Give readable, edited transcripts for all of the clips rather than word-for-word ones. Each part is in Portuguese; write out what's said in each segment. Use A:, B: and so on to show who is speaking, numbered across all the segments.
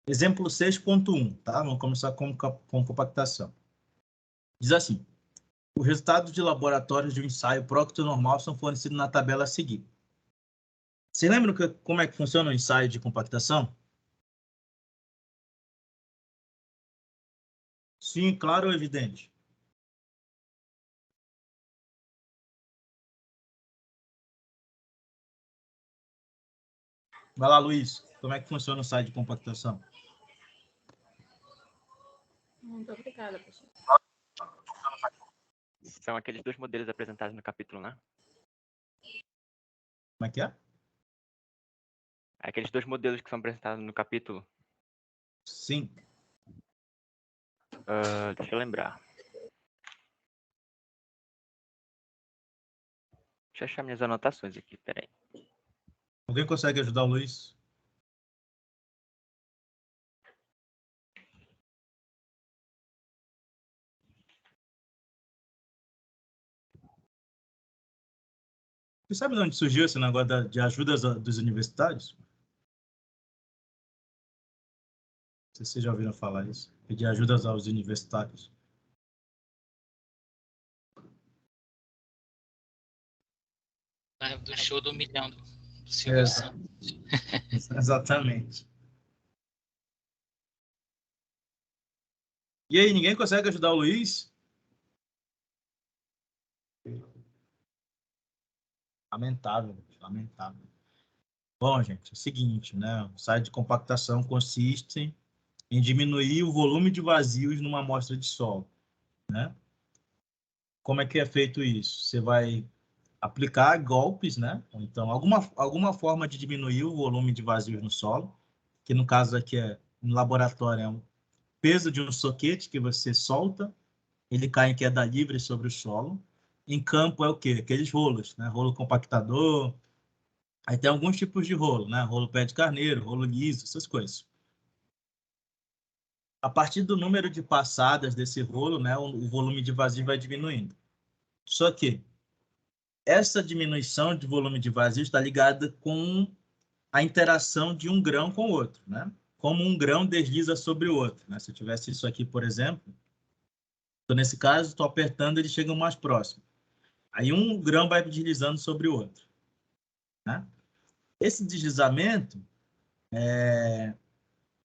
A: Exemplo 6.1, tá? Vamos começar com compactação. Diz assim: os resultados de laboratórios de um ensaio procto-normal são fornecidos na tabela a seguir. Você lembra como é que funciona o ensaio de compactação? Sim, claro ou evidente? Vai lá, Luiz. Como é que funciona o ensaio de compactação?
B: Muito obrigada, professor.
C: São aqueles dois modelos apresentados no capítulo, né?
A: Como é que é?
C: Aqueles dois modelos que são apresentados no capítulo.
A: Sim.
C: Deixa eu lembrar. Deixa eu achar minhas anotações aqui, peraí.
A: Alguém consegue ajudar o Luiz? Você sabe de onde surgiu esse negócio de ajudas dos universitários? Não sei se vocês já ouviram falar isso. Pedir ajudas aos universitários.
D: Do show do milhão do Silvio Santos.
A: Exatamente. E aí, ninguém consegue ajudar o Luiz? Lamentável, lamentável. Bom, gente, é o seguinte, né? O ensaio de compactação consiste em diminuir o volume de vazios numa amostra de solo, né? Como é que é feito isso? Você vai aplicar golpes, né? Então, alguma forma de diminuir o volume de vazios no solo, que no caso aqui no laboratório é o peso de um soquete que você solta, ele cai em queda livre sobre o solo. Em campo é o quê? Aqueles rolos, né? Rolo compactador. Aí tem alguns tipos de rolo, né? Rolo pé de carneiro, rolo liso, essas coisas. A partir do número de passadas desse rolo, né, o volume de vazio vai diminuindo. Só que essa diminuição de volume de vazio está ligada com a interação de um grão com o outro, né? Como um grão desliza sobre o outro, né? Se eu tivesse isso aqui, por exemplo, então, nesse caso, estou apertando, eles chegam mais próximo. Aí um grão vai deslizando sobre o outro, né? Esse deslizamento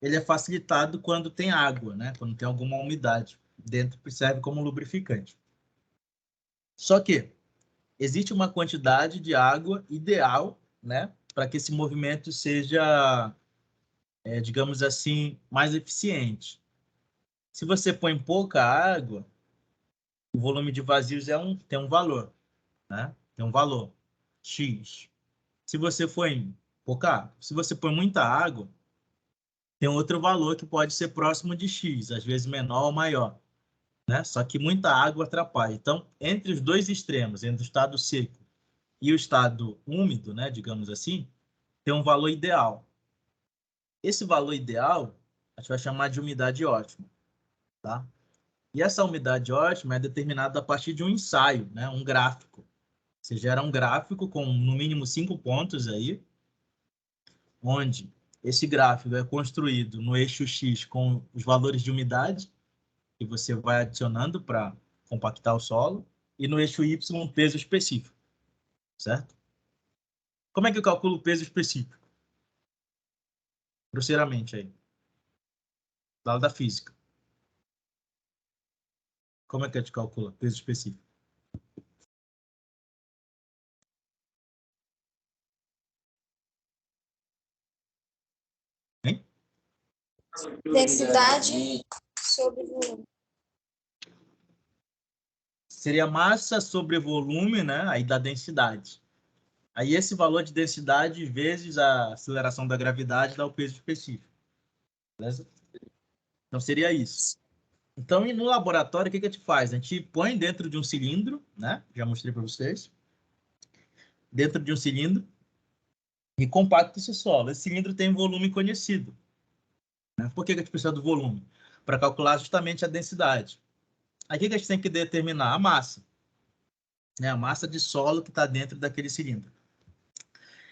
A: ele é facilitado quando tem água, né? Quando tem alguma umidade dentro, que serve como lubrificante. Só que existe uma quantidade de água ideal, né? Para que esse movimento seja, digamos assim, mais eficiente. Se você põe pouca água, o volume de vazios tem um valor, né? Tem um valor X. Se você põe se você põe muita água, tem outro valor que pode ser próximo de X, às vezes menor ou maior, né? Só que muita água atrapalha. Então, entre os dois extremos, entre o estado seco e o estado úmido, né, digamos assim, tem um valor ideal. Esse valor ideal, a gente vai chamar de umidade ótima, tá? E essa umidade ótima é determinada a partir de um ensaio, né, um gráfico. Você gera um gráfico com no mínimo 5 pontos aí, onde esse gráfico é construído no eixo X com os valores de umidade que você vai adicionando para compactar o solo, e no eixo Y um peso específico, certo? Como é que eu calculo o peso específico? Grosseiramente aí. Lá da física. Como é que a gente calcula peso específico? Hein?
E: Densidade sobre volume.
A: Seria massa sobre volume, né? Aí dá densidade. Aí esse valor de densidade vezes a aceleração da gravidade dá o peso específico. Beleza? Então seria isso. Então, no laboratório, o que a gente faz? A gente põe dentro de um cilindro, né? Já mostrei para vocês. Dentro de um cilindro e compacta esse solo. Esse cilindro tem um volume conhecido. Né? Por que a gente precisa do volume? Para calcular justamente a densidade. Aí o que a gente tem que determinar? A massa. Né? A massa de solo que está dentro daquele cilindro.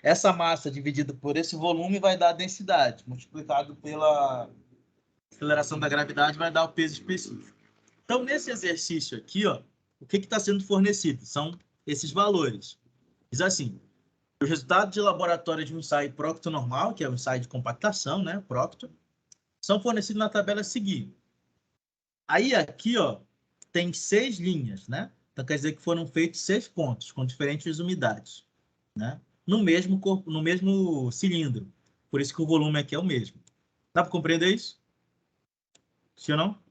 A: essa massa dividida por esse volume vai dar a densidade, multiplicado pela aceleração da gravidade vai dar o peso específico. Então, nesse exercício aqui, ó, o que está sendo fornecido? São esses valores. Diz assim, o resultado de laboratório de um ensaio Proctor normal, que é um ensaio de compactação, né, Proctor, são fornecidos na tabela seguinte. Aí, aqui, ó, tem 6 linhas, né? Então, quer dizer que foram feitos 6 pontos com diferentes umidades, né? No mesmo corpo, no mesmo cilindro. Por isso que o volume aqui é o mesmo. Dá para compreender isso? Sim ou não?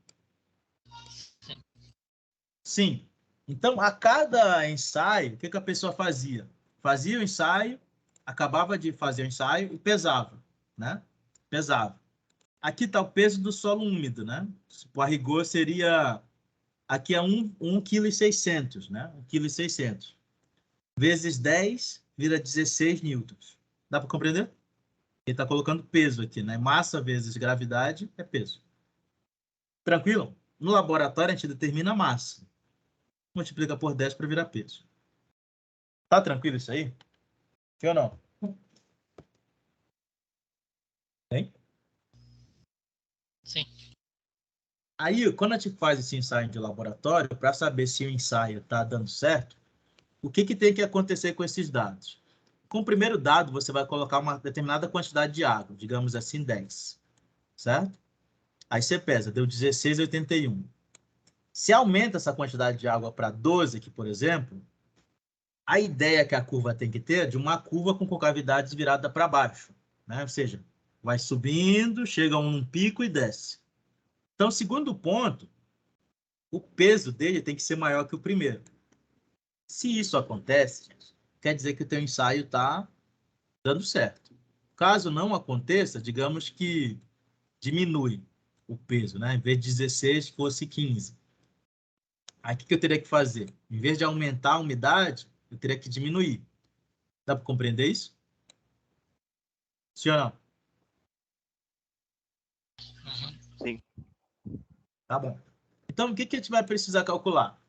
A: Sim. Então, a cada ensaio, o que a pessoa fazia? Fazia o ensaio, acabava de fazer o ensaio e pesava, né? Pesava. Aqui está o peso do solo úmido, né? A rigor seria... Aqui é 1,6 kg, né? 1,6 kg. Vezes 10 vira 16 newtons. Dá para compreender? Ele está colocando peso aqui, né? Massa vezes gravidade é peso. Tranquilo? No laboratório, a gente determina a massa. Multiplica por 10 para virar peso. Tá tranquilo isso aí? Sim ou não? Tem?
D: Sim.
A: Aí, quando a gente faz esse ensaio de laboratório, para saber se o ensaio está dando certo, o que tem que acontecer com esses dados? Com o primeiro dado, você vai colocar uma determinada quantidade de água, digamos assim, 10. Certo? Aí você pesa, deu 16,81. Se aumenta essa quantidade de água para 12 aqui, por exemplo, a ideia que a curva tem que ter é de uma curva com concavidades virada para baixo, né? Ou seja, vai subindo, chega a um pico e desce. Então, segundo ponto, o peso dele tem que ser maior que o primeiro. Se isso acontece, quer dizer que o teu ensaio está dando certo. Caso não aconteça, digamos que diminui o peso, né? Em vez de 16, fosse 15. Aí o que eu teria que fazer? Em vez de aumentar a umidade, eu teria que diminuir. Dá para compreender isso? Sim ou não?
D: Uhum.
C: Sim.
A: Tá bom. Então, o que a gente vai precisar calcular?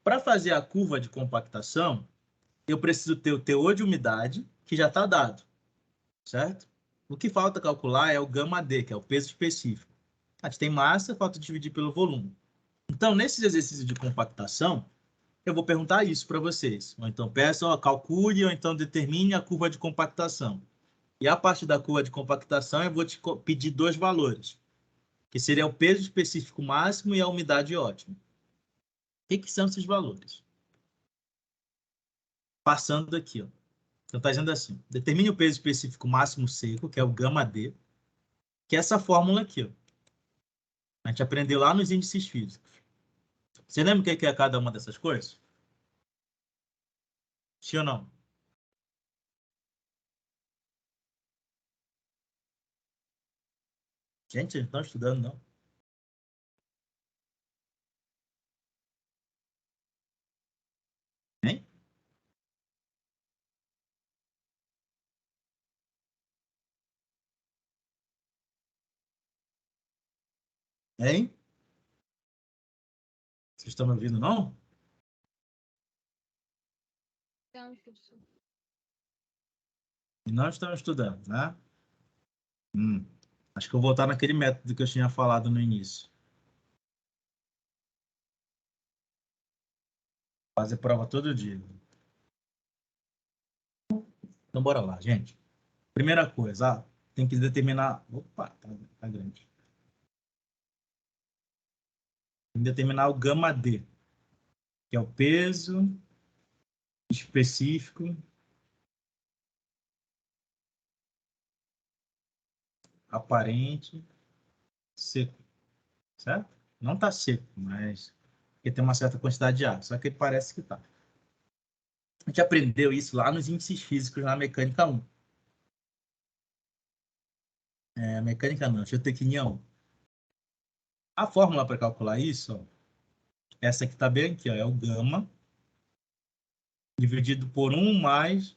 A: Para fazer a curva de compactação, eu preciso ter o teor de umidade, que já está dado, certo? O que falta calcular é o γd, que é o peso específico. A gente tem massa, falta dividir pelo volume. Então, nesses exercícios de compactação, eu vou perguntar isso para vocês. Ou então peça, ó, calcule, ou então determine a curva de compactação. E a partir da curva de compactação, eu vou te pedir 2 valores, que seria o peso específico máximo e a umidade ótima. O que são esses valores? Passando aqui, ó. Então, está dizendo assim, determine o peso específico máximo seco, que é o γd, que é essa fórmula aqui, ó. A gente aprendeu lá nos índices físicos. Você lembra o que é cada uma dessas coisas? Sim ou não? Gente, vocês não estão estudando, não. Hein? Hein? Vocês estão me ouvindo, não?
B: Então, professor.
A: E não estão estudando, né? Acho que eu vou voltar naquele método que eu tinha falado no início. Fazer prova todo dia. Então, bora lá, gente. Primeira coisa, tem que determinar... Opa, tá grande. Tem que determinar o γd, que é o peso específico aparente seco, certo? Não está seco, mas porque tem uma certa quantidade de água, só que ele parece que está. A gente aprendeu isso lá nos índices físicos na mecânica 1. Mecânica não, geotecnia 1. A fórmula para calcular isso, ó, essa que está bem aqui, ó, é o gama dividido por 1 mais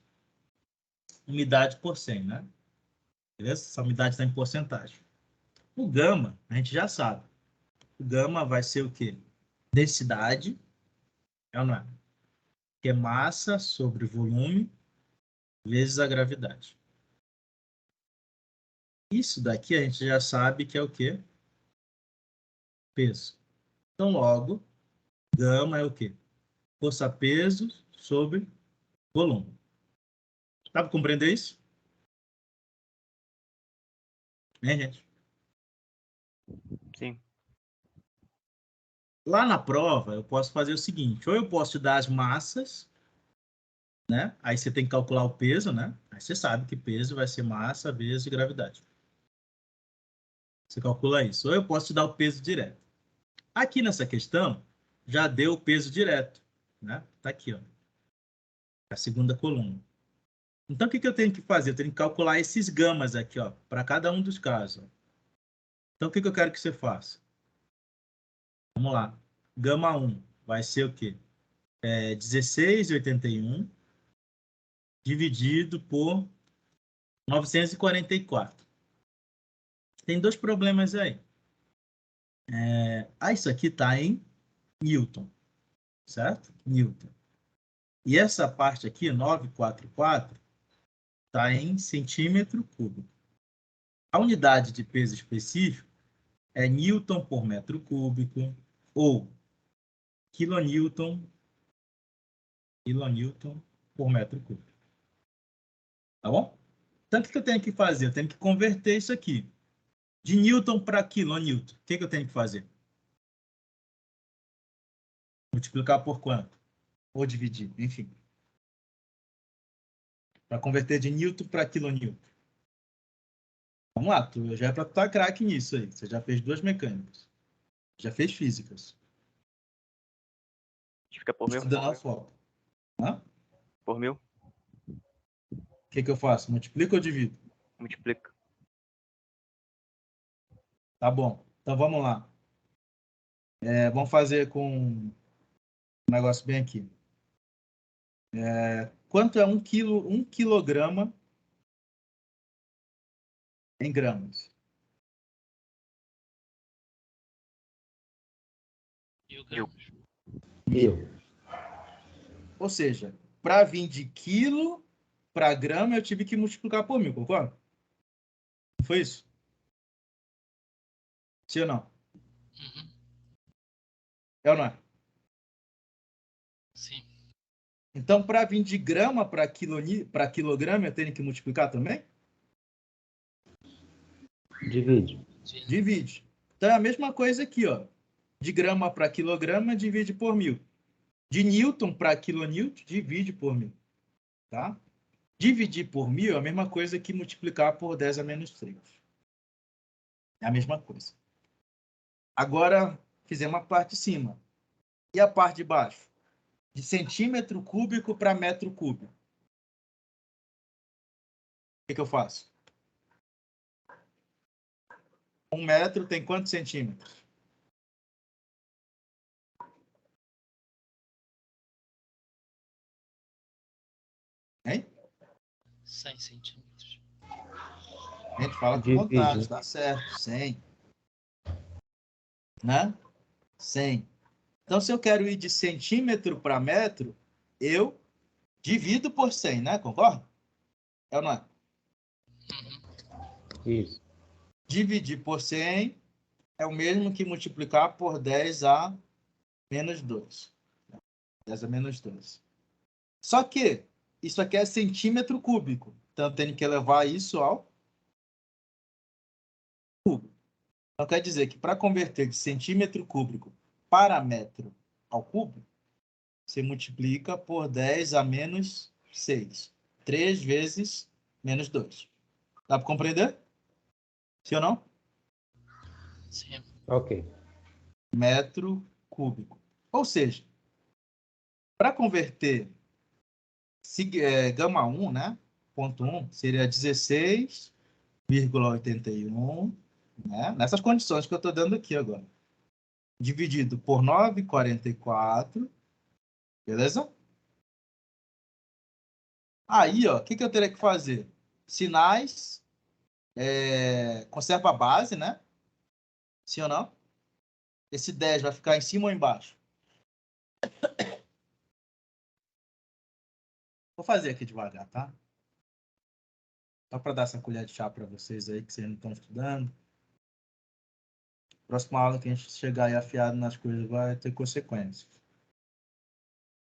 A: umidade por 100, né? Beleza? Essa umidade está em porcentagem. O gama, a gente já sabe. O gama vai ser o quê? Densidade, é ou não é? Que é massa sobre volume vezes a gravidade. Isso daqui a gente já sabe que é o quê? Peso. Então, logo, gama é o quê? Força-peso sobre volume. Dá para compreender isso? Né, gente?
C: Sim.
A: Lá na prova, eu posso fazer o seguinte, ou eu posso te dar as massas, né? Aí você tem que calcular o peso, né? Aí você sabe que peso vai ser massa vezes gravidade. Você calcula isso. Ou eu posso te dar o peso direto. Aqui nessa questão, já deu o peso direto, né? Tá aqui, ó. A segunda coluna. Então, o que eu tenho que fazer? Eu tenho que calcular esses gamas aqui, ó, para cada um dos casos. Então, o que eu quero que você faça? Vamos lá. Gama 1 vai ser o quê? 16,81 dividido por 944. Tem dois problemas aí. Isso aqui está em Newton, certo? Newton. E essa parte aqui, 944, está em centímetro cúbico. A unidade de peso específico é Newton por metro cúbico ou quilonewton por metro cúbico. Tá bom? Então, o que eu tenho que fazer? Eu tenho que converter isso aqui. De Newton para quilonewton. O que eu tenho que fazer? Multiplicar por quanto? Ou dividir, enfim. Para converter de Newton para quilonewton. Vamos lá, já é para tu estar craque nisso aí. Você já fez duas mecânicas. Já fez físicas.
C: Fica por mil?
A: Estudando a foto. Hã?
C: Por mil?
A: O que eu faço? Multiplico ou divido?
C: Multiplica.
A: Tá bom. Então vamos lá. Vamos fazer com um negócio bem aqui. Quanto é 1 quilograma em gramas?
D: Mil.
F: Mil.
A: Ou seja, para vir de quilo para grama, eu tive que multiplicar por 1000, concorda? Não foi isso? Sim ou não?
D: Uhum.
A: É ou não é?
D: Sim.
A: Então, para vir de grama para quilograma, eu tenho que multiplicar também?
F: Divide.
A: Divide. Então, é a mesma coisa aqui, ó. De grama para quilograma, divide por 1000. De newton para quilonewton, divide por 1000. Tá? Dividir por 1000 é a mesma coisa que multiplicar por 10 a menos 3. É a mesma coisa. Agora, fizemos a parte de cima. E a parte de baixo? De centímetro cúbico para metro cúbico. O que eu faço? 1 metro tem quantos centímetros? Hein?
D: 100 centímetros.
A: A gente fala com
F: Divide.
A: vontade, tá certo. 100. Né? 100. Então, se eu quero ir de centímetro para metro, eu divido por 100, né? Concorda? É ou não é?
D: Uhum.
F: Isso.
A: Dividir por 100 é o mesmo que multiplicar por 10 a menos 2. 10 a menos 2. Só que isso aqui é centímetro cúbico. Então, eu tenho que elevar isso ao cubo. Então, quer dizer que para converter de centímetro cúbico para metro ao cubo, você multiplica por 10 a menos 6. 3 vezes menos 2. Dá para compreender? Sim ou não?
D: Sim.
F: Ok.
A: Metro cúbico. Ou seja, para converter gama 1, né? Ponto 1, seria 16,81, né? Nessas condições que eu estou dando aqui agora. Dividido por 9,44. Beleza? Aí, ó, o que eu teria que fazer? Sinais, conserva a base, né? Sim ou não? Esse 10 vai ficar em cima ou embaixo? Vou fazer aqui devagar, tá? Só para dar essa colher de chá para vocês aí, que vocês não estão estudando. Próxima aula que a gente chegar aí afiado nas coisas vai ter consequências.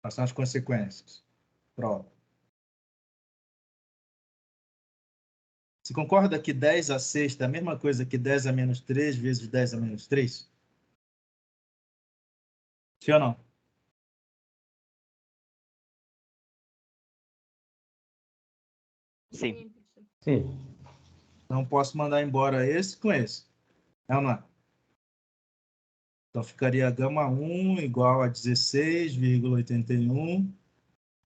A: Quais são as consequências? Prova. Você concorda que 10 a sexta é a mesma coisa que 10 a menos 3 vezes 10 a menos 3? Sim ou não?
C: Sim.
B: professor.
F: Sim.
A: Então, posso mandar embora esse com esse. É ou não é? Então, ficaria gama 1 igual a 16,81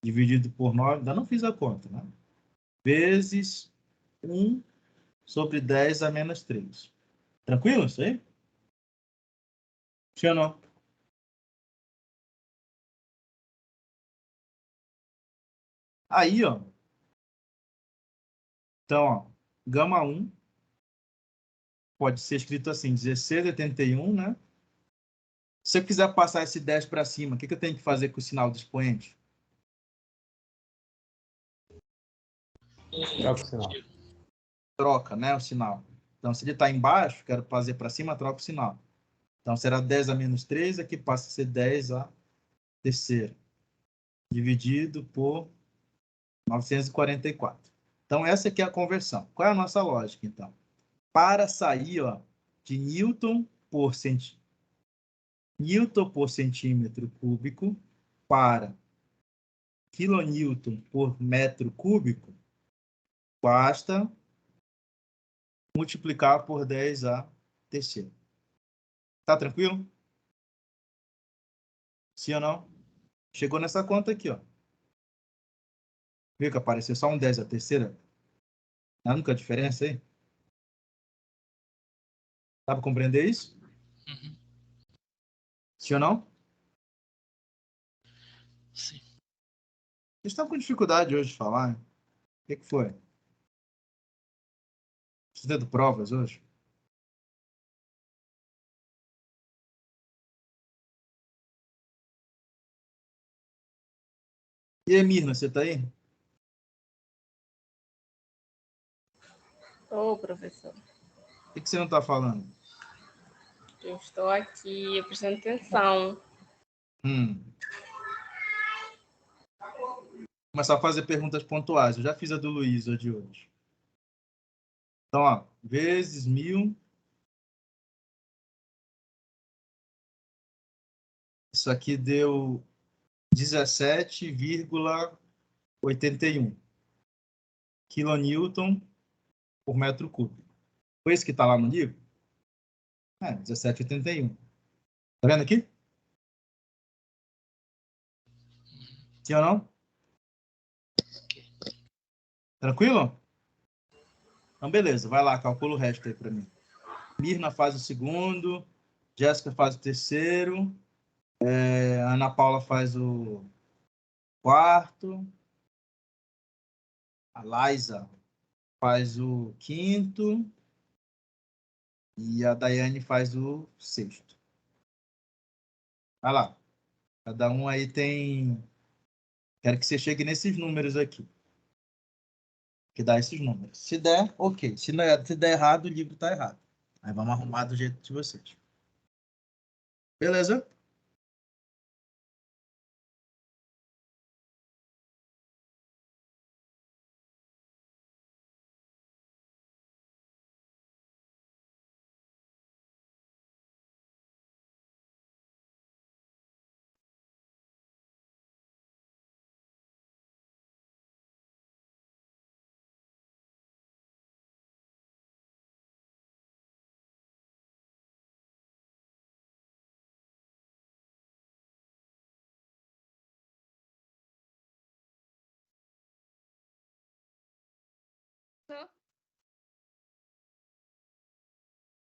A: dividido por 9. Ainda não fiz a conta, né? Vezes 1 sobre 10 a menos 3. Tranquilo isso aí? Sim ou não? Aí, ó. Então, ó, gama 1 pode ser escrito assim, 16,81, né? Se eu quiser passar esse 10 para cima, o que eu tenho que fazer com o sinal do expoente?
F: Troca o sinal.
A: Troca, né, o sinal. Então, se ele está embaixo, quero fazer para cima, troca o sinal. Então, será 10 a menos 3, aqui passa a ser 10 a terceira, dividido por 944. Então, essa aqui é a conversão. Qual é a nossa lógica, então? Para sair, ó, de Newton por centímetro cúbico para quilonewton por metro cúbico, basta multiplicar por 10 a terceira. Tá tranquilo? Sim ou não? Chegou nessa conta aqui, ó. Viu que apareceu só um 10 a terceira? A única diferença aí? Dá para compreender isso?
D: Uhum.
A: Sim ou não?
D: Sim.
A: Vocês estão com dificuldade hoje de falar, hein? O que foi? Vocês tendo provas hoje? E aí, Mirna, você tá aí?
E: Ô, professor,
A: Por que você não tá falando?
E: eu estou aqui, prestando atenção.
A: Começar a fazer perguntas pontuais. Eu já fiz a do Luiz, a de hoje. Então, ó, vezes 1000. Isso aqui deu 17,81 quilonewton por metro cúbico. Foi esse que está lá no livro? 17,81. Tá vendo aqui? Sim ou não? Tranquilo? Então, beleza. Vai lá, calcula o resto aí para mim. Mirna faz o segundo, Jéssica faz o terceiro, Ana Paula faz o quarto, a Laísa faz o quinto e a Daiane faz o sexto. Vai lá. Cada um aí tem... Quero que você chegue nesses números aqui. Que dá esses números. Se der, ok. Se der errado, o livro está errado. Aí vamos arrumar do jeito de vocês. Beleza?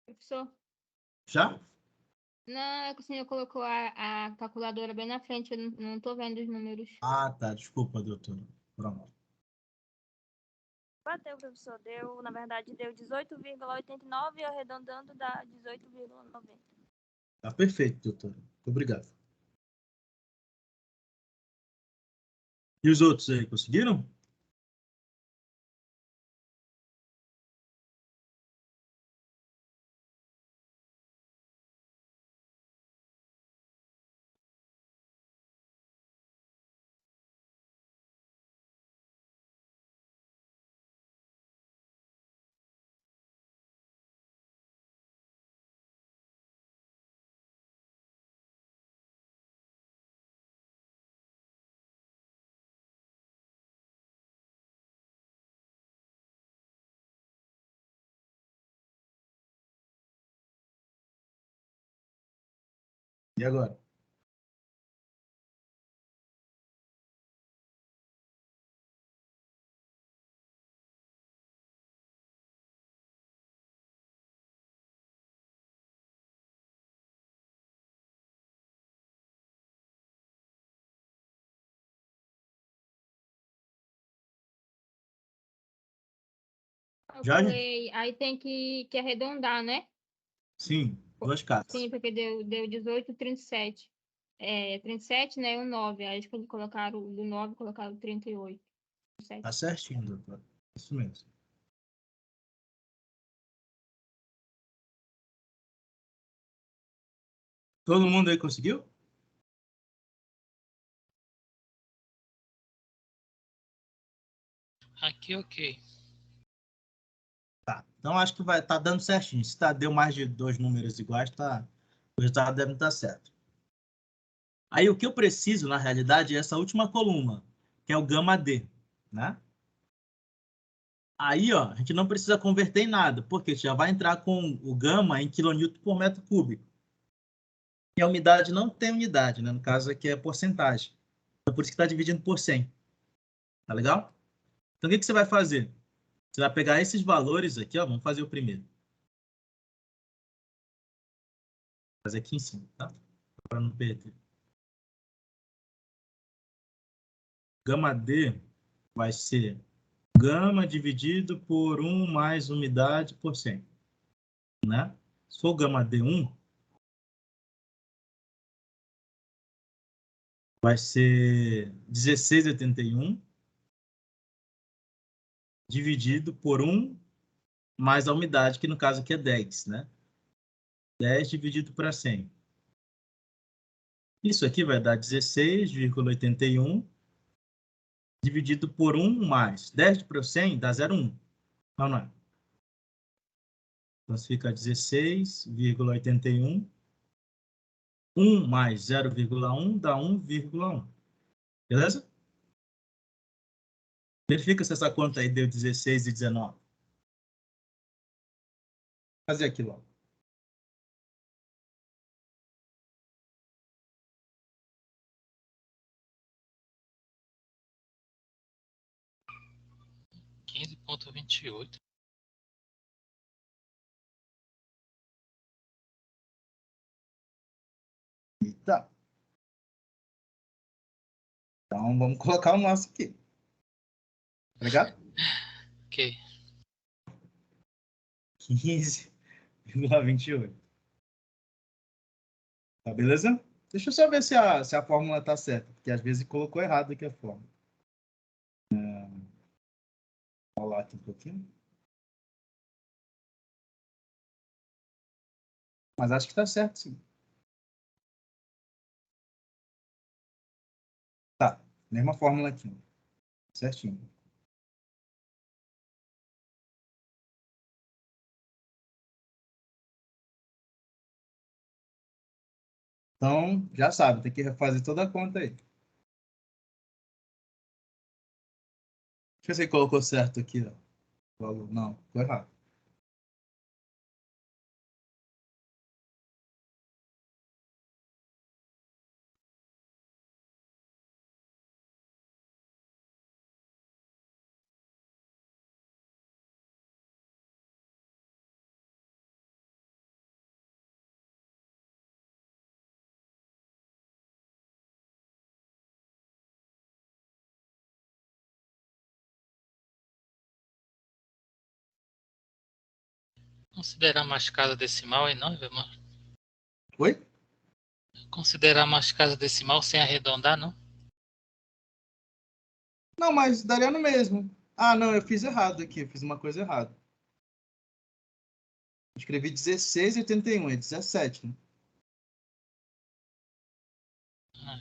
B: Professor?
A: Já?
B: Não, é que o senhor colocou a calculadora bem na frente, eu não tô vendo os números.
A: Ah, tá. Desculpa, doutora. Pronto.
E: Bateu, professor. Deu, na verdade, deu 18,89 e arredondando dá 18,90.
A: Tá perfeito, doutora. Muito obrigado. E os outros aí, conseguiram? E agora?
B: Eu
A: Já, gente?
B: falei, aí tem que arredondar, né?
A: Sim, duas casas.
B: Sim, porque deu 18, 37. 37, né? E o 9. Aí acho que eles colocaram do 9, colocaram 38.
A: Tá certinho, doutor. Isso mesmo. Todo mundo aí conseguiu?
D: Aqui, ok.
A: Tá. Então acho que vai tá dando certinho. Se deu mais de 2 números iguais, o resultado deve estar certo. Aí o que eu preciso, na realidade, é essa última coluna, que é o gama D, né? Aí, ó, a gente não precisa converter em nada, porque já vai entrar com o gama em quilonewton por metro cúbico. E a umidade não tem unidade, né? No caso aqui é porcentagem. Então, por isso que está dividindo por 100. Tá legal? Então, o que você vai fazer? Você vai pegar esses valores aqui, ó. Vamos fazer o primeiro. Vou fazer aqui em cima, tá? Para não perder. Gama D vai ser gama dividido por 1 mais umidade por 100. Né? Se for gama D1, vai ser 16,81 dividido por 1 mais a umidade, que no caso aqui é 10, né? 10 dividido para 100. Isso aqui vai dar 16,81 dividido por 1 mais 10 para 100 dá 0,1. Não, não é. Então fica 16,81. 1 mais 0,1 dá 1,1. Beleza? Verifica se essa conta aí deu 16 e 19. Fazer aqui logo.
D: Quinze ponto 28.
A: Eita. Então vamos colocar o nosso aqui. Tá ligado?
D: Ok.
A: 15,28. Tá beleza? Deixa eu só ver se a fórmula tá certa, porque às vezes colocou errado aqui a fórmula. Vou lá aqui um pouquinho. Mas acho que tá certo, sim. Tá, mesma fórmula aqui. Certinho. Então, já sabe, tem que refazer toda a conta aí. Deixa eu ver se colocou certo aqui. Ó. Não, ficou errado.
D: Considerar mais casa decimal e não, irmão?
A: Oi?
D: Considerar mais casa decimal sem arredondar, não?
A: Não, mas daria no mesmo. Ah, não, eu fiz errado aqui. Eu fiz uma coisa errada. Escrevi 16,81, é 17, né?
D: Ah,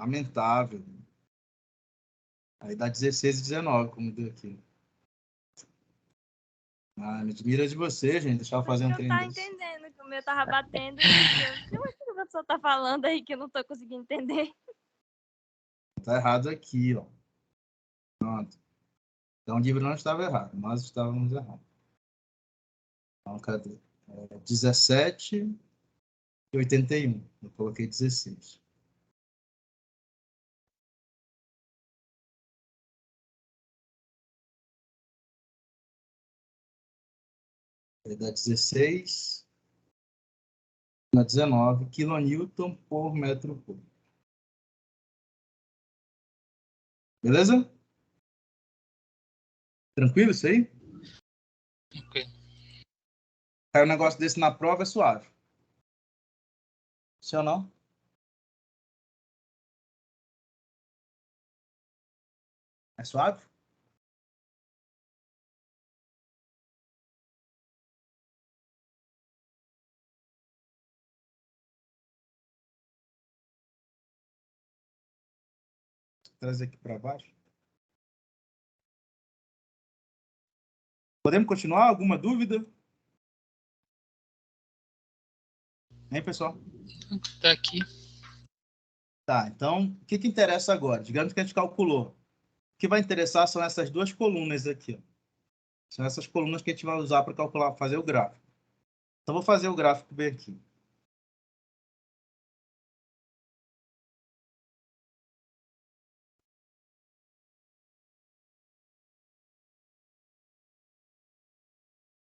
A: Lamentável. Aí dá 16,19, como deu aqui. Ah, me admira de você, gente. Deixa eu fazer um
E: Eu
A: trem
E: tava
A: desse.
E: entendendo que o meu tava batendo e o que a pessoa tá falando aí que eu não tô conseguindo entender.
A: Tá errado aqui, ó. Pronto. Então o livro não estava errado, nós estávamos errados. Então, cadê? 17 e 81. Eu coloquei 16. Vai dar 16 na 19 kN por metro cúbico. Beleza? Tranquilo isso aí?
D: Ok.
A: Cai um negócio desse na prova, é suave. Sim ou não? É suave? Vou trazer aqui para baixo. Podemos continuar? Alguma dúvida? Hein, pessoal?
D: Tá aqui.
A: Tá, então, o que interessa agora? Digamos que a gente calculou. O que vai interessar são essas duas colunas aqui. Ó. São essas colunas que a gente vai usar para calcular, fazer o gráfico. Então, vou fazer o gráfico bem aqui.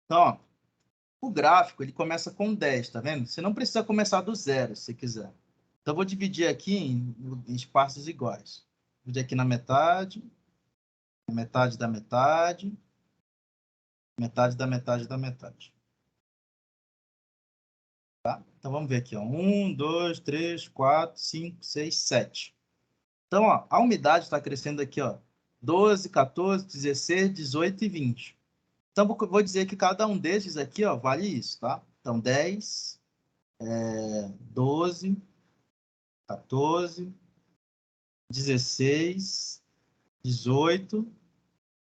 A: Então, ó, o gráfico ele começa com 10, tá vendo? Você não precisa começar do zero, se quiser. Então, eu vou dividir aqui em espaços iguais. Dividir aqui na metade da metade, metade da metade da metade. Tá? Então, vamos ver aqui. Ó. 1, 2, 3, 4, 5, 6, 7. Então, ó, a umidade está crescendo aqui, ó, 12, 14, 16, 18 e 20. Então, vou dizer que cada um desses aqui, ó, vale isso, tá? Então, 10, 12, 14, 16, 18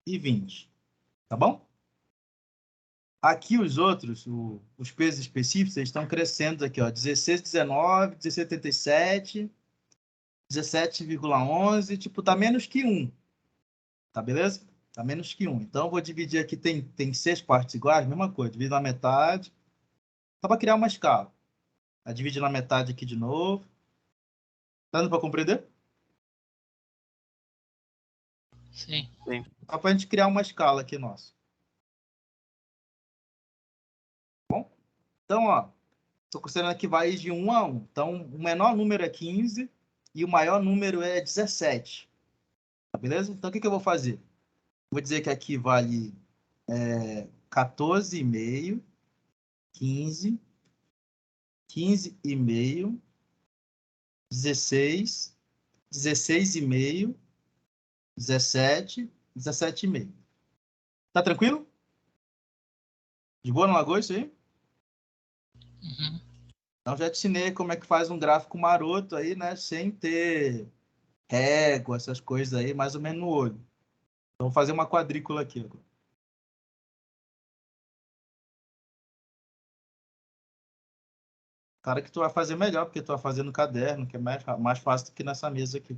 A: e 20. Tá bom? Aqui os outros, os pesos específicos, eles estão crescendo aqui, ó, 16, 19, 16,77, 17,11, tipo, tá menos que 1. Tá beleza? Tá menos que 1. Então, eu vou dividir aqui, tem 6 partes iguais, mesma coisa. Divido na metade. Só para criar uma escala. Aí divide na metade aqui de novo. Tá dando para compreender?
D: Sim.
C: Sim.
A: Só para a gente criar uma escala aqui, nossa. Bom? Então, ó. Estou considerando que vai de 1 a 1. Então, o menor número é 15 e o maior número é 17. Tá beleza? Então, o que eu vou fazer? Vou dizer que aqui vale 14,5, 15, 15,5, 16, 16,5, 17, 17,5. Tá tranquilo? De boa no Lagoa isso aí?
D: Uhum.
A: Então já te ensinei como é que faz um gráfico maroto aí, né? Sem ter régua, essas coisas aí, mais ou menos no olho. Então vou fazer uma quadrícula aqui agora. Cara, que tu vai fazer melhor, porque tu vai fazer no caderno, que é mais fácil do que nessa mesa aqui.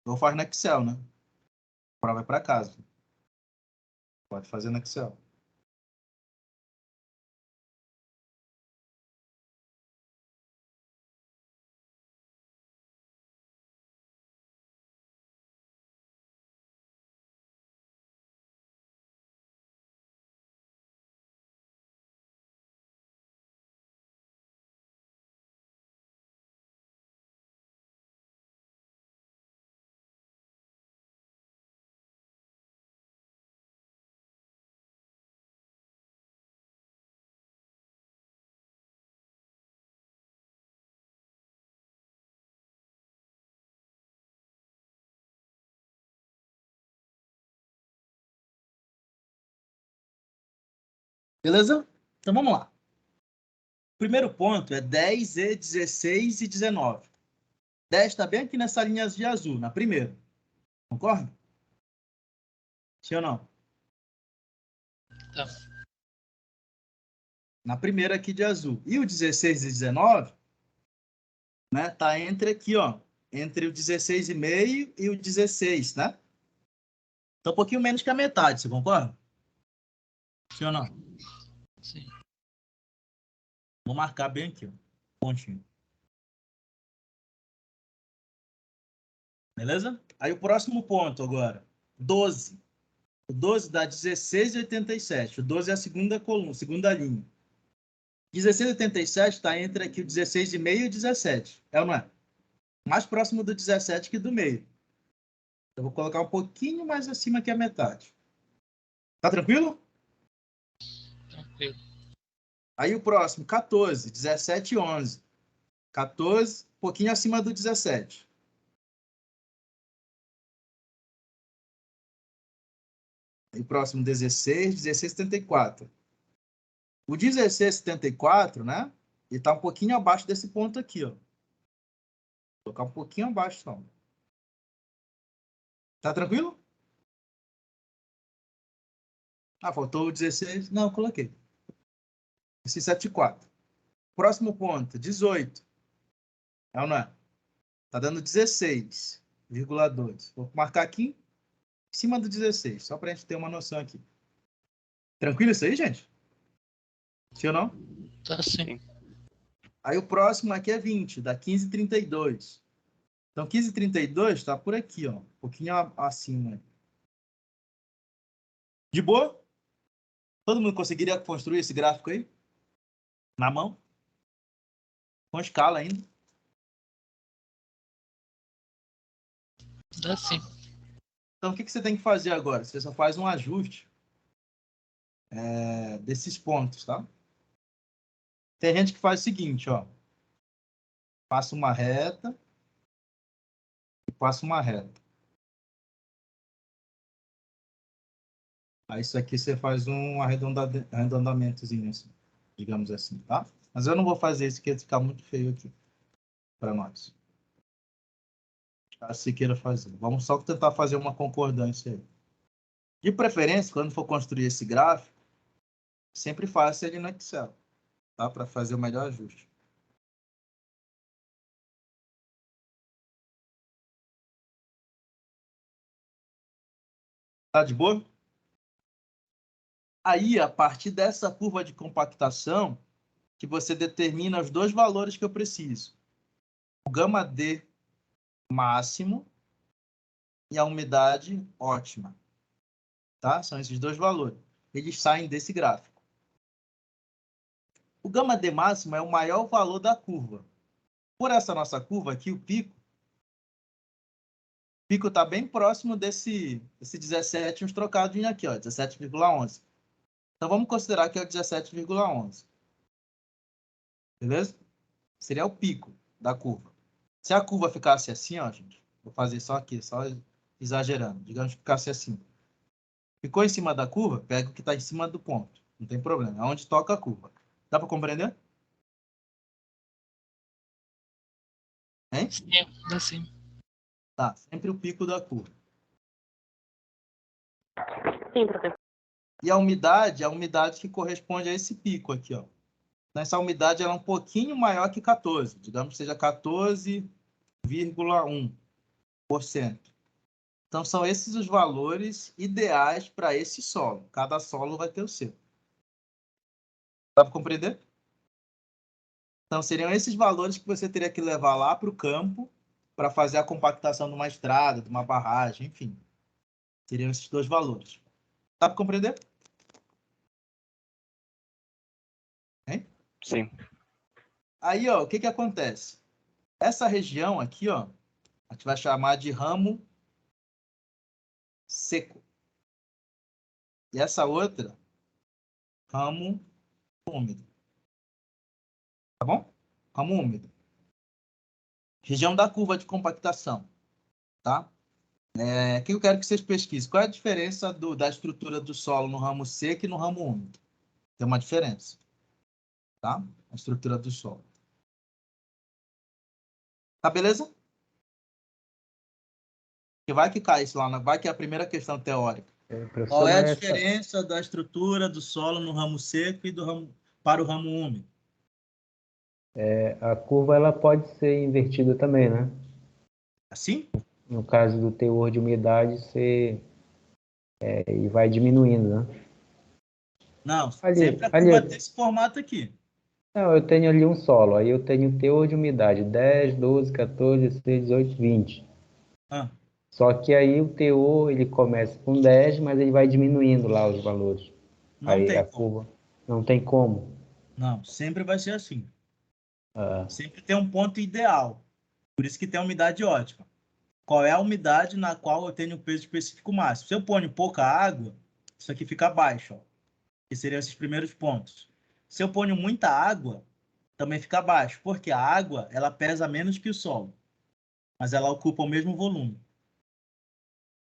A: Eu faço no Excel, né? A prova é para casa. Pode fazer no Excel. Beleza? Então vamos lá. Primeiro ponto é 10 e 16 e 19. 10 está bem aqui nessa linha de azul, na primeira. Concorda? Sim ou não?
D: Tá.
A: Na primeira aqui de azul. E o 16 e 19, né? Tá entre aqui, ó. Entre o 16,5 e o 16, né? Então, um pouquinho menos que a metade, você concorda? Sim ou não?
D: Sim.
A: Vou marcar bem aqui, ó. Pontinho. Beleza? Aí o próximo ponto agora. 12. O 12 dá 16,87. O 12 é a segunda coluna, segunda linha. 16,87 está entre aqui o 16,5 e o 17. É ou não é? Mais próximo do 17 que do meio. Eu vou colocar um pouquinho mais acima que a metade. Tá tranquilo?
D: Tranquilo.
A: Aí o próximo, 14, 17 e 11. 14, um pouquinho acima do 17. Aí o próximo, 16, 16,74. O 16,74, né? Ele está um pouquinho abaixo desse ponto aqui, ó. Vou colocar um pouquinho abaixo, só. Tá tranquilo? Ah, faltou o 16. Não, eu coloquei. 16,74. Próximo ponto, 18. É ou não é? Tá dando 16,2. Vou marcar aqui em cima do 16, só para a gente ter uma noção aqui. Tranquilo isso aí, gente? Sim ou não?
D: Tá sim.
A: Aí o próximo aqui é 20, dá 15,32. Então, 15,32 está por aqui, ó, um pouquinho acima. De boa? Todo mundo conseguiria construir esse gráfico aí? Na mão? Com escala ainda?
D: Dá sim.
A: Então, o que você tem que fazer agora? Você só faz um ajuste desses pontos, tá? Tem gente que faz o seguinte, ó. Passa uma reta e passa uma reta. Aí isso aqui você faz um arredondamentozinho, assim, digamos assim, tá? Mas eu não vou fazer isso, que ia ficar muito feio aqui para nós. Caso você queira fazer. Vamos só tentar fazer uma concordância aí. De preferência, quando for construir esse gráfico, sempre faça ele no Excel, tá? Para fazer o melhor ajuste. Tá de boa? Aí, a partir dessa curva de compactação, que você determina os dois valores que eu preciso. O gama D máximo e a umidade ótima. Tá? São esses dois valores. Eles saem desse gráfico. O gama D máximo é o maior valor da curva. Por essa nossa curva aqui, o pico está bem próximo desse 17, uns trocadinhos aqui, ó, 17,11. Então, vamos considerar que é o 17,11. Beleza? Seria o pico da curva. Se a curva ficasse assim, ó, gente, vou fazer só aqui, só exagerando. Digamos que ficasse assim. Ficou em cima da curva, pega o que está em cima do ponto. Não tem problema. É onde toca a curva. Dá para compreender? Hein?
D: Sim, dá sim.
A: Tá, sempre o pico da curva.
E: Sim, professor.
A: E a umidade que corresponde a esse pico aqui, ó. Então, essa umidade ela é um pouquinho maior que 14. Digamos que seja 14,1%. Então, são esses os valores ideais para esse solo. Cada solo vai ter o seu. Dá para compreender? Então, seriam esses valores que você teria que levar lá para o campo para fazer a compactação de uma estrada, de uma barragem, enfim. Seriam esses dois valores. Dá para compreender? Hein?
C: Sim.
A: Aí, ó, o que acontece? Essa região aqui, ó, a gente vai chamar de ramo seco. E essa outra, ramo úmido. Tá bom? Ramo úmido. Região da curva de compactação. Tá? O que eu quero que vocês pesquisem? Qual é a diferença da estrutura do solo no ramo seco e no ramo úmido? Tem uma diferença. Tá? A estrutura do solo. Tá, beleza? Que vai que cai isso lá, vai que é a primeira questão teórica.
F: Professor,
A: Qual é a
F: mas
A: diferença da estrutura do solo no ramo seco e para o ramo úmido?
F: a curva ela pode ser invertida também, né?
A: Assim?
F: No caso do teor de umidade ser E vai diminuindo, né?
A: Não,
F: Ali,
A: sempre a
F: ali.
A: curva tem esse formato aqui.
F: Não, eu tenho ali um solo, aí eu tenho teor de umidade 10, 12, 14, 16, 18, 20.
A: Ah,
F: Só que aí o teor, ele começa com 10, mas ele vai diminuindo lá os valores.
A: não
F: Aí a
A: tem como.
F: curva não tem como.
A: Não, sempre vai ser assim.
F: Ah,
A: Sempre tem um ponto ideal. Por isso que tem a umidade ótima. Qual é a umidade na qual eu tenho o peso específico máximo? Se eu ponho pouca água, isso aqui fica baixo, ó, que seriam esses primeiros pontos. Se eu ponho muita água, também fica baixo, porque a água ela pesa menos que o solo, mas ela ocupa o mesmo volume.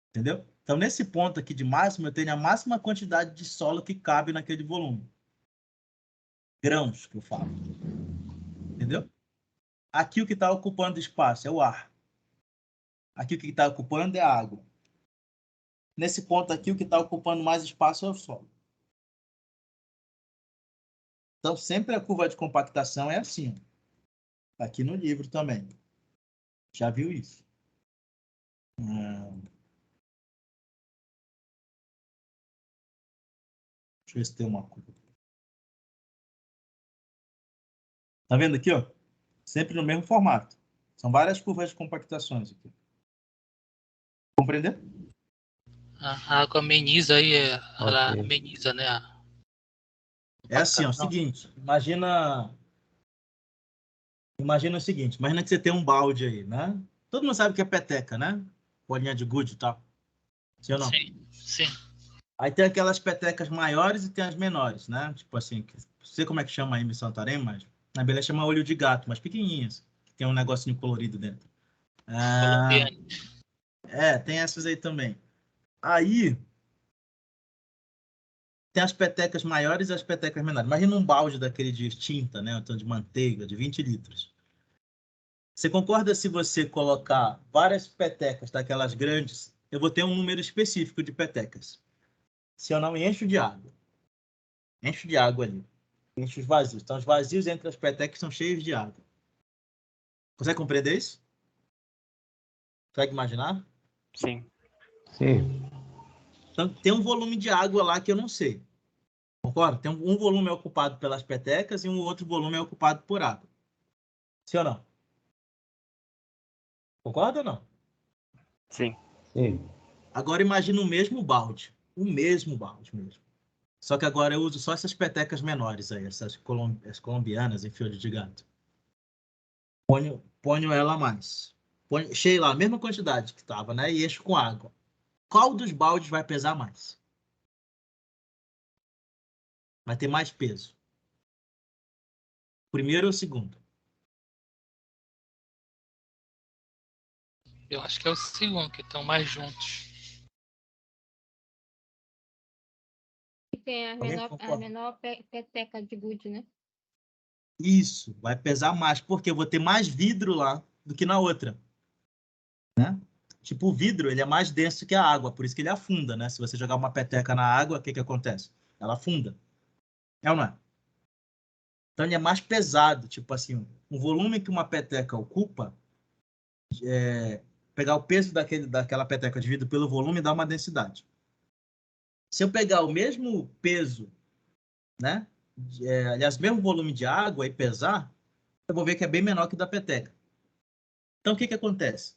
A: Entendeu? Então, nesse ponto aqui de máximo, eu tenho a máxima quantidade de solo que cabe naquele volume. Grãos, que eu falo. Entendeu? Aqui o que está ocupando espaço é o ar. Aqui o que está ocupando é a água. Nesse ponto aqui, o que está ocupando mais espaço é o solo. Então, sempre a curva de compactação é assim. Ó. Aqui no livro também. Já viu isso? Deixa eu ver se tem uma curva. Tá vendo aqui, ó? Sempre no mesmo formato. São várias curvas de compactações aqui. Compreender?
D: A água ameniza aí, ela
F: ok.
D: ameniza, né?
A: É assim, ó, o
D: Não.
A: seguinte. Imagina o seguinte. Imagina que você tem um balde aí, né? Todo mundo sabe o que é peteca, né? Bolinha de gude e tal. Sim ou não?
D: Sim, sim.
A: Aí tem aquelas petecas maiores e tem as menores, né? Tipo assim, não sei como é que chama aí em Santarém, mas na Belém chama olho de gato, mas pequenininhas. Que tem um negocinho colorido dentro. Ah,
D: Colombiano.
A: tem essas aí também. Aí tem as petecas maiores e as petecas menores. Imagina um balde daquele de tinta, né? Então de manteiga, de 20 litros. Você concorda se você colocar várias petecas daquelas grandes, eu vou ter um número específico de petecas. Se eu não encho de água. Encho de água ali. Encho os vazios. Então os vazios entre as petecas são cheios de água. Consegue compreender isso? Consegue imaginar?
C: Sim.
F: Sim,
A: Então tem um volume de água lá que eu não sei. Concorda? Tem um volume é ocupado pelas petecas e um outro volume é ocupado por água. Sim ou não? Concorda ou não?
C: Sim.
F: sim.
A: Agora imagina o mesmo balde. O mesmo balde mesmo. Só que agora eu uso só essas petecas menores aí, as colombianas em fio de gato. Ponho ela a mais. Cheio lá, a mesma quantidade que estava, né? E encho com água. Qual dos baldes vai pesar mais? Vai ter mais peso? Primeiro ou segundo?
D: Eu acho que é o segundo, que estão mais juntos.
B: E tem a
A: Alguém
B: a
A: concorda?
B: menor peteca de gude, né?
A: Isso, vai pesar mais, porque eu vou ter mais vidro lá do que na outra, né? Tipo, o vidro, ele é mais denso que a água, por isso que ele afunda, né? Se você jogar uma peteca na água, o que que acontece? Ela afunda. É ou não é? Então, ele é mais pesado, tipo assim, o volume que uma peteca ocupa, pegar o peso daquela peteca dividido pelo volume dá uma densidade. Se eu pegar o mesmo peso, né? Aliás, mesmo volume de água e pesar, eu vou ver que é bem menor que o da peteca. Então, o que que acontece?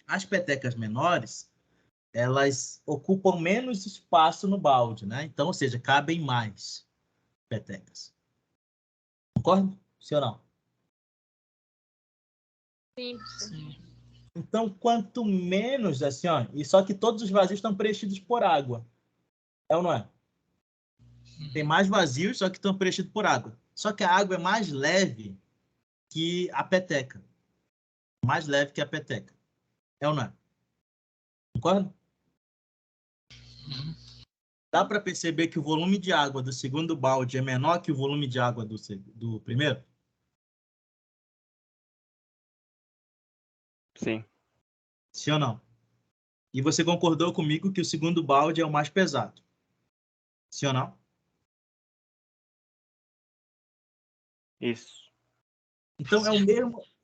A: As petecas menores, elas ocupam menos espaço no balde, né? Então, ou seja, cabem mais petecas. Concorda? Sim ou não?
B: Sim.
D: Sim.
A: Então, quanto menos, assim, ó, e só que todos os vazios estão preenchidos por água. É ou não é? Tem mais vazios, só que estão preenchidos por água. Só que a água é mais leve que a peteca. Mais leve que a peteca. É ou não é? Concorda?
D: Uhum.
A: Dá para perceber que o volume de água do segundo balde é menor que o volume de água do primeiro?
C: Sim.
A: Sim ou não? E você concordou comigo que o segundo balde é o mais pesado? Sim ou não?
C: Isso.
A: Então, é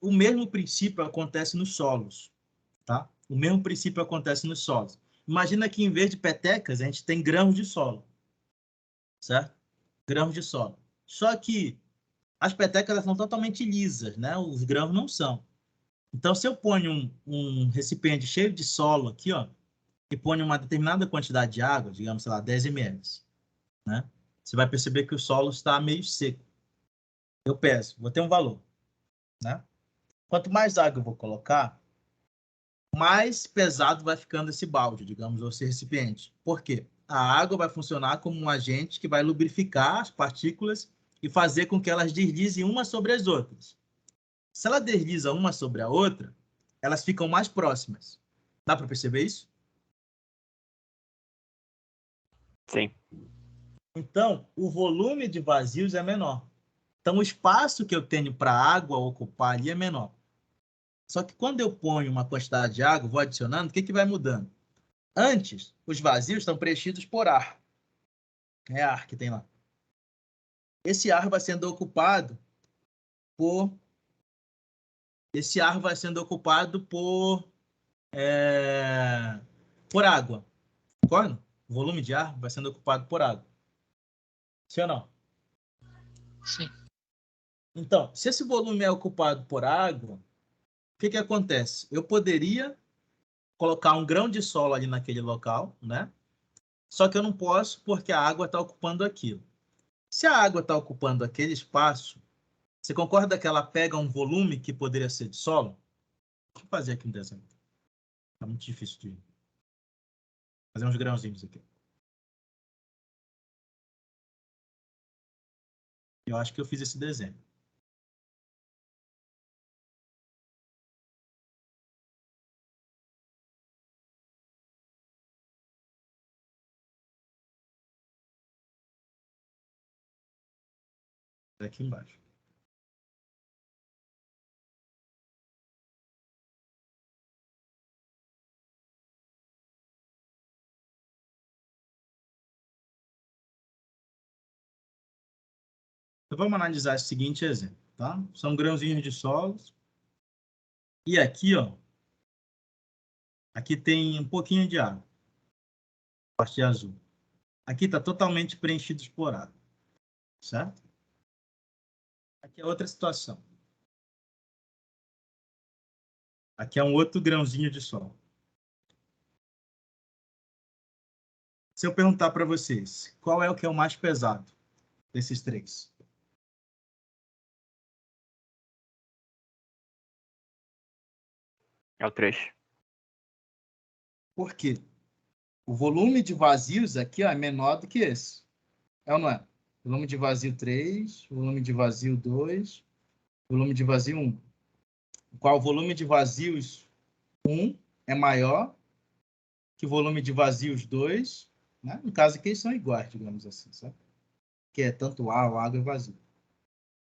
A: o mesmo princípio acontece nos solos, tá? O mesmo princípio acontece nos solos. imagina que em vez de petecas, a gente tem grãos de solo, certo? Grãos de solo. Só que as petecas elas são totalmente lisas, né? Os grãos não são. Então, se eu ponho um recipiente cheio de solo aqui, ó, e ponho uma determinada quantidade de água, digamos, sei lá, 10 ml, né? Você vai perceber que o solo está meio seco. Eu peso, vou ter um valor, né? Quanto mais água eu vou colocar, mais pesado vai ficando esse balde, digamos, ou esse recipiente. Por quê? A água vai funcionar como um agente que vai lubrificar as partículas e fazer com que elas deslizem umas sobre as outras. Se ela desliza uma sobre a outra, elas ficam mais próximas. Dá para perceber isso?
C: Sim.
A: Então, o volume de vazios é menor. Então, o espaço que eu tenho para a água ocupar ali é menor. Só que quando eu ponho uma quantidade de água, vou adicionando, o que vai mudando? Antes, os vazios estão preenchidos por ar. É ar que tem lá. Esse ar vai sendo ocupado por... Esse ar vai sendo ocupado por água. Concorda? O volume de ar vai sendo ocupado por água. Sim ou não?
D: Sim.
A: Então, se esse volume é ocupado por água, o que acontece? Eu poderia colocar um grão de solo ali naquele local, né? Só que eu não posso porque a água está ocupando aquilo. Se a água está ocupando aquele espaço, você concorda que ela pega um volume que poderia ser de solo? Deixa eu fazer aqui um desenho. Está muito difícil de fazer uns grãozinhos aqui. Eu acho que eu fiz esse desenho. Aqui embaixo. Então, vamos analisar esse seguinte exemplo, tá? São grãozinhos de solos. E aqui, ó, aqui tem um pouquinho de água, parte azul. Aqui está totalmente preenchido por água, certo? Aqui é outra situação. Aqui é um outro grãozinho de solo. Se eu perguntar para vocês, qual é o que é o mais pesado desses três?
C: É o 3.
A: Por quê? O volume de vazios aqui ó, é menor do que esse. É ou não é? Volume de vazio 3, volume de vazio 2, volume de vazio 1. Qual o volume de vazios 1 é maior que o volume de vazios 2, né? No caso aqui eles são iguais, digamos assim, sabe? Que é tanto ar, água e vazio.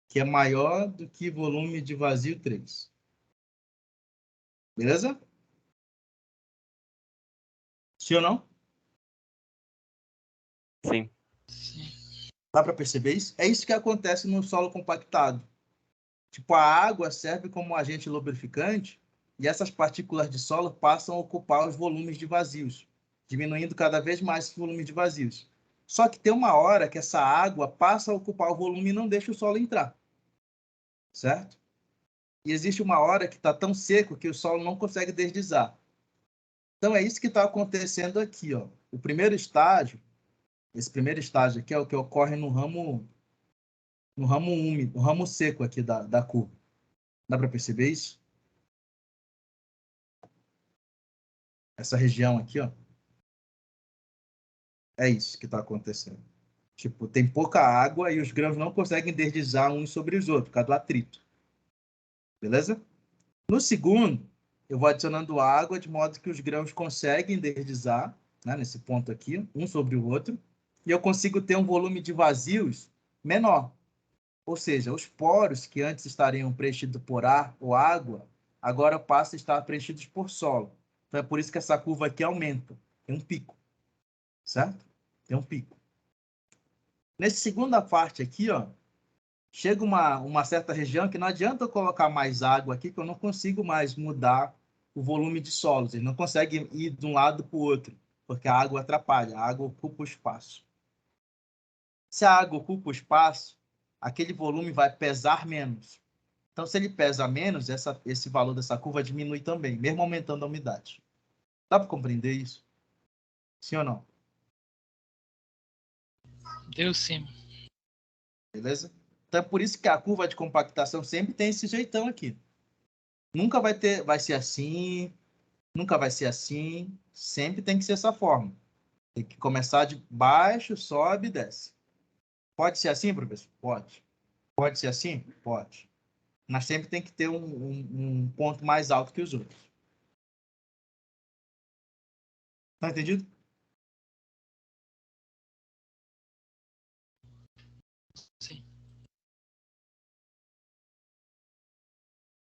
A: Que é maior do que volume de vazio 3. Beleza? Sim ou não?
C: Sim.
A: Dá para perceber isso? É isso que acontece no solo compactado. Tipo, a água serve como agente lubrificante e essas partículas de solo passam a ocupar os volumes de vazios, diminuindo cada vez mais esse volume de vazios. Só que tem uma hora que essa água passa a ocupar o volume e não deixa o solo entrar. Certo? E existe uma hora que está tão seco que o solo não consegue deslizar. Então, é isso que está acontecendo aqui. Ó. O primeiro estágio, esse primeiro estágio aqui é o que ocorre no ramo úmido, no ramo seco aqui da curva. Dá para perceber isso? Essa região aqui, ó. É isso que está acontecendo. Tipo, tem pouca água e os grãos não conseguem deslizar uns sobre os outros, por causa do atrito. Beleza? No segundo, eu vou adicionando água de modo que os grãos conseguem deslizar, né, nesse ponto aqui, um sobre o outro, e eu consigo ter um volume de vazios menor. Ou seja, os poros que antes estariam preenchidos por ar ou água, agora passam a estar preenchidos por solo. Então é por isso que essa curva aqui aumenta. Tem um pico. Certo? Tem um pico. Nessa segunda parte aqui, ó, chega uma certa região que não adianta eu colocar mais água aqui, que eu não consigo mais mudar o volume de solos. Ele não consegue ir de um lado para o outro. porque a água atrapalha, a água ocupa o espaço. Se a água ocupa o espaço, aquele volume vai pesar menos. Então, se ele pesa menos, esse valor dessa curva diminui também, mesmo aumentando a umidade. Dá para compreender isso? Sim ou não?
D: Deu sim.
A: Beleza? Então, é por isso que a curva de compactação sempre tem esse jeitão aqui. Nunca vai ser assim, nunca vai ser assim, sempre tem que ser essa forma. Tem que começar de baixo, sobe e desce. Pode ser assim, professor? Pode. Pode ser assim? Pode. Mas sempre tem que ter um ponto mais alto que os outros. Tá entendido?